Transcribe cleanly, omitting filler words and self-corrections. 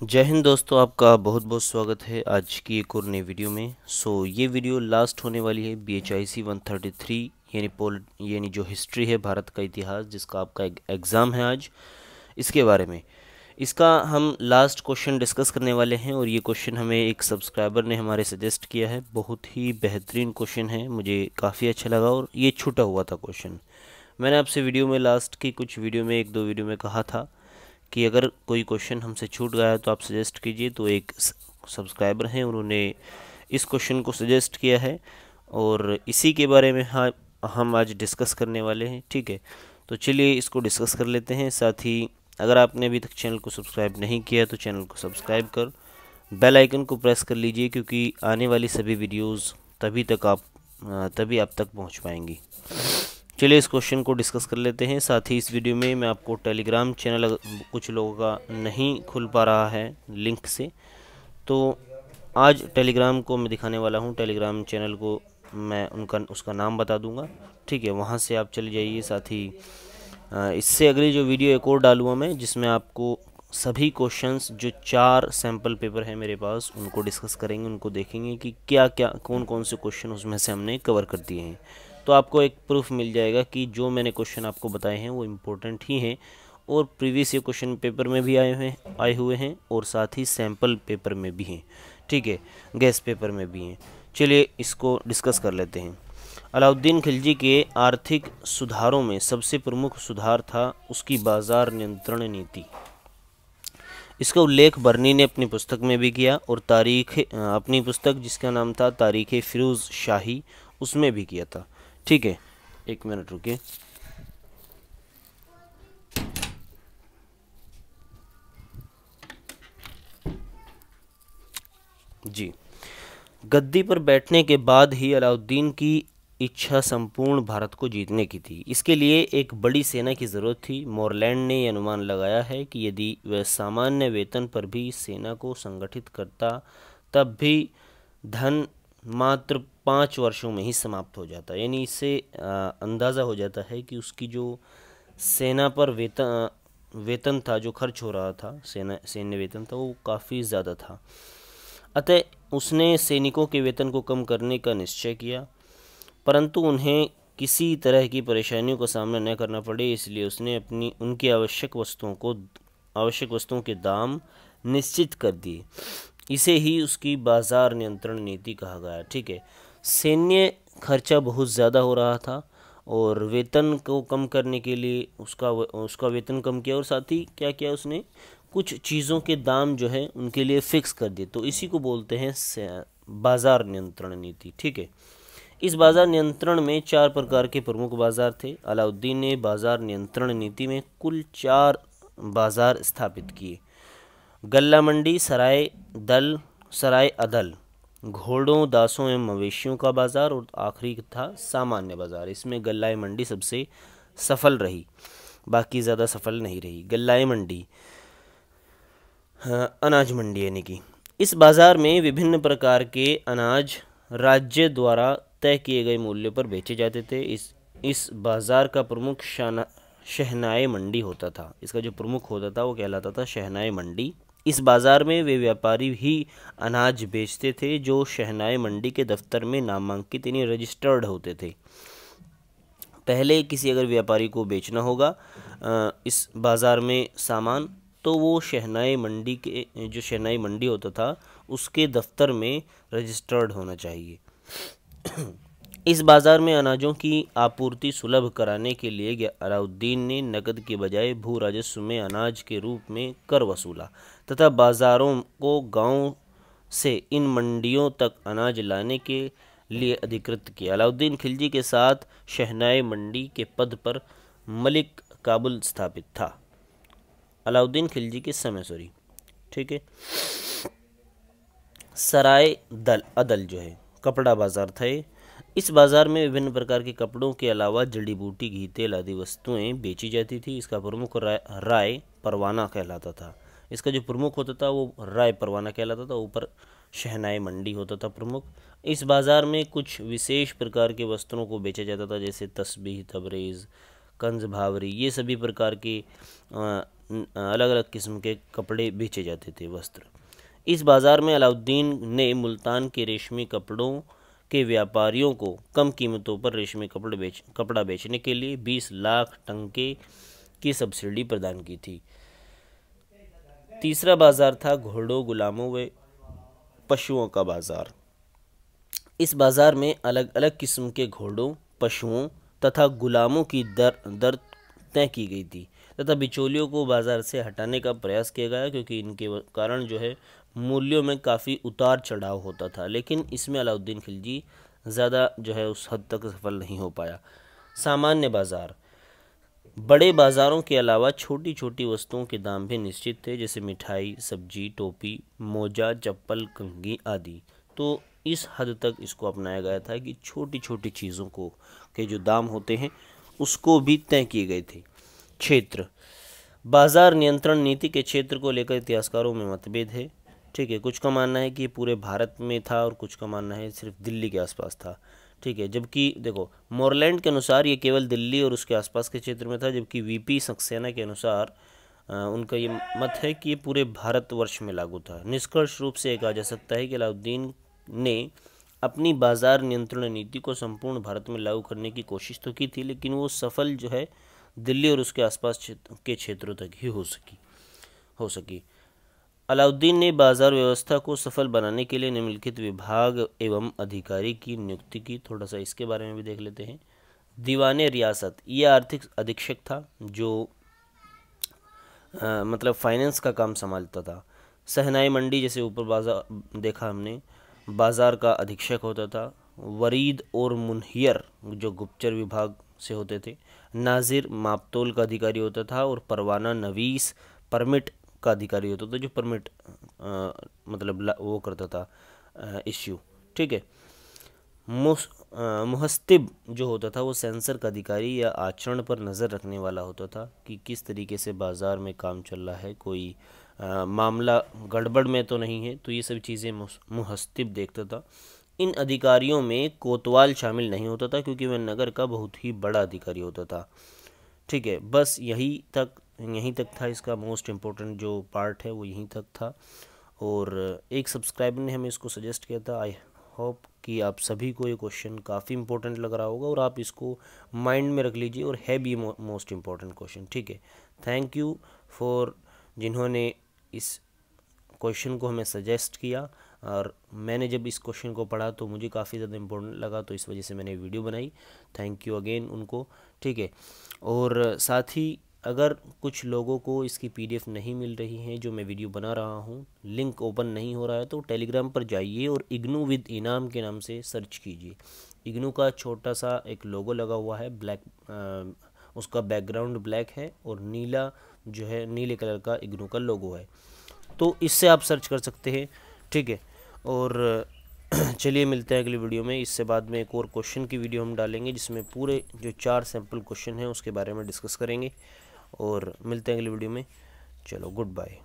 जय हिंद दोस्तों, आपका बहुत बहुत स्वागत है आज की एक और नई वीडियो में। ये वीडियो लास्ट होने वाली है BHIC 133 यानी जो हिस्ट्री है, भारत का इतिहास, जिसका आपका एग्ज़ाम है आज, इसके बारे में। इसका हम लास्ट क्वेश्चन डिस्कस करने वाले हैं और ये क्वेश्चन हमें एक सब्सक्राइबर ने हमारे सजेस्ट किया है। बहुत ही बेहतरीन क्वेश्चन है, मुझे काफ़ी अच्छा लगा और ये छूटा हुआ था क्वेश्चन। मैंने आपसे वीडियो में लास्ट की कुछ वीडियो में एक दो वीडियो में कहा था कि अगर कोई क्वेश्चन हमसे छूट गया है तो आप सजेस्ट कीजिए। तो एक सब्सक्राइबर हैं, उन्होंने इस क्वेश्चन को सजेस्ट किया है और इसी के बारे में हम आज डिस्कस करने वाले हैं। ठीक है, तो चलिए इसको डिस्कस कर लेते हैं। साथ ही अगर आपने अभी तक चैनल को सब्सक्राइब नहीं किया तो चैनल को सब्सक्राइब कर बेल आइकन को प्रेस कर लीजिए, क्योंकि आने वाली सभी वीडियोज़ तभी आप तक पहुँच पाएंगी। चलिए इस क्वेश्चन को डिस्कस कर लेते हैं। साथ ही इस वीडियो में मैं आपको टेलीग्राम चैनल, कुछ लोगों का नहीं खुल पा रहा है लिंक से, तो आज टेलीग्राम को मैं दिखाने वाला हूं। टेलीग्राम चैनल को मैं उसका नाम बता दूंगा। ठीक है, वहां से आप चले जाइए। साथ ही इससे अगली जो वीडियो एक और डालूँगा मैं, जिसमें आपको सभी क्वेश्चंस, जो 4 सैम्पल पेपर है मेरे पास, उनको डिस्कस करेंगे, उनको देखेंगे कि क्या क्या कौन कौन से क्वेश्चन उसमें से हमने कवर कर दिए हैं। तो आपको एक प्रूफ मिल जाएगा कि जो मैंने क्वेश्चन आपको बताए हैं वो इम्पोर्टेंट ही हैं और प्रीवियस ईयर क्वेश्चन पेपर में भी आए हुए हैं और साथ ही सैम्पल पेपर में भी हैं। ठीक है, गेस्ट पेपर में भी हैं। चलिए इसको डिस्कस कर लेते हैं। अलाउद्दीन खिलजी के आर्थिक सुधारों में सबसे प्रमुख सुधार था उसकी बाजार नियंत्रण नीति। इसका उल्लेख बर्नी ने अपनी पुस्तक में भी किया और अपनी पुस्तक जिसका नाम था तारीख़ फिरोज़ शाही, उसमें भी किया था। ठीक है, एक मिनट रुकिए। जी, गद्दी पर बैठने के बाद ही अलाउद्दीन की इच्छा संपूर्ण भारत को जीतने की थी। इसके लिए एक बड़ी सेना की ज़रूरत थी। मोरलैंड ने यह अनुमान लगाया है कि यदि वह सामान्य वेतन पर भी सेना को संगठित करता, तब भी धन मात्र 5 वर्षों में ही समाप्त हो जाता। यानी इससे अंदाज़ा हो जाता है कि उसकी जो सेना पर वेतन था, जो खर्च हो रहा था, सैन्य वेतन था, वो काफ़ी ज़्यादा था। अतः उसने सैनिकों के वेतन को कम करने का निश्चय किया, परंतु उन्हें किसी तरह की परेशानियों का सामना न करना पड़े, इसलिए उसने उनकी आवश्यक वस्तुओं के दाम निश्चित कर दिए। इसे ही उसकी बाजार नियंत्रण नीति कहा गया। ठीक है, सैन्य खर्चा बहुत ज़्यादा हो रहा था और वेतन को कम करने के लिए उसका वेतन कम किया और साथ ही क्या किया, उसने कुछ चीज़ों के दाम जो है उनके लिए फिक्स कर दिए। तो इसी को बोलते हैं बाजार नियंत्रण नीति। ठीक है, इस बाजार नियंत्रण में 4 प्रकार के प्रमुख बाजार थे। अलाउद्दीन ने बाजार नियंत्रण नीति में कुल 4 बाजार स्थापित किए। गल्ला मंडी, सराय अदल, घोड़ों, दासों एवं मवेशियों का बाजार और आखिरी था सामान्य बाजार। इसमें गल्ला मंडी सबसे सफल रही, बाकी ज़्यादा सफल नहीं रही। गल्ला मंडी, अनाज मंडी यानी कि इस बाजार में विभिन्न प्रकार के अनाज राज्य द्वारा तय किए गए मूल्य पर बेचे जाते थे। इस बाजार का प्रमुख शहनाई मंडी होता था। इसका जो प्रमुख होता था वो कहलाता था शहनाई मंडी। इस बाजार में वे व्यापारी ही अनाज बेचते थे जो शहनाई मंडी के दफ्तर में नामांकित यानी रजिस्टर्ड होते थे। पहले किसी अगर व्यापारी को बेचना होगा इस बाज़ार में सामान, तो वो शहनाई मंडी होता था उसके दफ्तर में रजिस्टर्ड होना चाहिए। इस बाज़ार में अनाजों की आपूर्ति सुलभ कराने के लिए अलाउद्दीन ने नकद के बजाय भू राजस्व में अनाज के रूप में कर वसूला तथा बाज़ारों को गांव से इन मंडियों तक अनाज लाने के लिए अधिकृत किया। अलाउद्दीन खिलजी के साथ शहनाई मंडी के पद पर मलिक काबुल स्थापित था। अलाउद्दीन खिलजी के समय ठीक है। सराय अदल जो है कपड़ा बाजार था। इस बाज़ार में विभिन्न प्रकार के कपड़ों के अलावा जड़ी बूटी, घी, तेल आदि वस्तुएं बेची जाती थी। इसका प्रमुख राय परवाना कहलाता था। इसका जो प्रमुख होता था वो राय परवाना कहलाता था। ऊपर शहनाई मंडी होता था प्रमुख। इस बाज़ार में कुछ विशेष प्रकार के वस्त्रों को बेचा जाता था, जैसे तस्बीह, तबरेज़, कंज भावरी, ये सभी प्रकार के अलग अलग किस्म के कपड़े बेचे जाते थे, वस्त्र। इस बाज़ार में अलाउद्दीन ने मुल्तान के रेशमी कपड़ों के व्यापारियों को कम कीमतों पर रेशमी कपड़ा बेचने के लिए 20 लाख टंके की सब्सिडी प्रदान की थी। तीसरा बाज़ार था घोड़ों, गुलामों व पशुओं का बाज़ार। इस बाज़ार में अलग अलग किस्म के घोड़ों, पशुओं तथा गुलामों की दर तय की गई थी तथा बिचौलियों को बाज़ार से हटाने का प्रयास किया गया, क्योंकि इनके कारण जो है मूल्यों में काफ़ी उतार चढ़ाव होता था। लेकिन इसमें अलाउद्दीन खिलजी ज़्यादा जो है उस हद तक सफल नहीं हो पाया। सामान्य बाज़ार, बड़े बाज़ारों के अलावा छोटी छोटी वस्तुओं के दाम भी निश्चित थे, जैसे मिठाई, सब्जी, टोपी, मोजा, चप्पल, कंघी आदि। तो इस हद तक इसको अपनाया गया था कि छोटी छोटी चीज़ों को के जो दाम होते हैं उसको भी तय किए गए थे। क्षेत्र, बाजार नियंत्रण नीति के क्षेत्र को लेकर इतिहासकारों में मतभेद है। ठीक है, कुछ का मानना है कि ये पूरे भारत में था और कुछ का मानना है सिर्फ दिल्ली के आसपास था। ठीक है, जबकि देखो मोरलैंड के अनुसार ये केवल दिल्ली और उसके आसपास के क्षेत्र में था, जबकि वीपी सक्सेना के अनुसार उनका ये मत है कि ये पूरे भारतवर्ष में लागू था। निष्कर्ष रूप से कहा जा सकता है कि अलाउद्दीन ने अपनी बाजार नियंत्रण नीति को संपूर्ण भारत में लागू करने की कोशिश तो की थी, लेकिन वो सफल जो है दिल्ली और उसके आसपास के क्षेत्रों तक ही हो सकी। अलाउद्दीन ने बाजार व्यवस्था को सफल बनाने के लिए निम्नलिखित विभाग एवं अधिकारी की नियुक्ति की। थोड़ा सा इसके बारे में भी देख लेते हैं। दीवाने रियासत, ये आर्थिक अधीक्षक था जो मतलब फाइनेंस का काम संभालता था। सहनाई मंडी, जैसे ऊपर बाजार देखा हमने, बाजार का अधीक्षक होता था। वरीद और मुनहियर जो गुप्तचर विभाग से होते थे। नाजिर मापतोल का अधिकारी होता था और परवाना नवीस परमिट का अधिकारी होता था, जो परमिट मतलब वो करता था इश्यू। ठीक है, मुहस्तिब जो होता था वो सेंसर का अधिकारी या आचरण पर नज़र रखने वाला होता था कि किस तरीके से बाज़ार में काम चल रहा है, कोई मामला गड़बड़ में तो नहीं है, तो ये सब चीज़ें मुहस्तिब देखता था। इन अधिकारियों में कोतवाल शामिल नहीं होता था, क्योंकि वह नगर का बहुत ही बड़ा अधिकारी होता था। ठीक है, बस यहीं तक था इसका मोस्ट इम्पोर्टेंट जो पार्ट है वो यहीं तक था। और एक सब्सक्राइबर ने हमें इसको सजेस्ट किया था। आई होप कि आप सभी को ये क्वेश्चन काफ़ी इंपॉर्टेंट लग रहा होगा और आप इसको माइंड में रख लीजिए, और है भी मोस्ट इम्पॉर्टेंट क्वेश्चन। ठीक है, थैंक यू फॉर जिन्होंने इस क्वेश्चन को हमें सजेस्ट किया, और मैंने जब इस क्वेश्चन को पढ़ा तो मुझे काफ़ी ज़्यादा इम्पोर्टेंट लगा, तो इस वजह से मैंने वीडियो बनाई। थैंक यू अगेन उनको। ठीक है, और साथ ही अगर कुछ लोगों को इसकी PDF नहीं मिल रही है जो मैं वीडियो बना रहा हूँ, लिंक ओपन नहीं हो रहा है, तो टेलीग्राम पर जाइए और इग्नू विद इनाम के नाम से सर्च कीजिए। इग्नू का छोटा सा एक लोगो लगा हुआ है, ब्लैक, उसका बैकग्राउंड ब्लैक है और नीला जो है नीले कलर का इग्नू का लोगो है, तो इससे आप सर्च कर सकते हैं। ठीक है, और चलिए मिलते हैं अगली वीडियो में। इससे बाद में एक और क्वेश्चन की वीडियो हम डालेंगे, जिसमें पूरे जो 4 सैम्पल क्वेश्चन हैं उसके बारे में डिस्कस करेंगे, और मिलते हैं अगली वीडियो में। चलो, गुड बाय।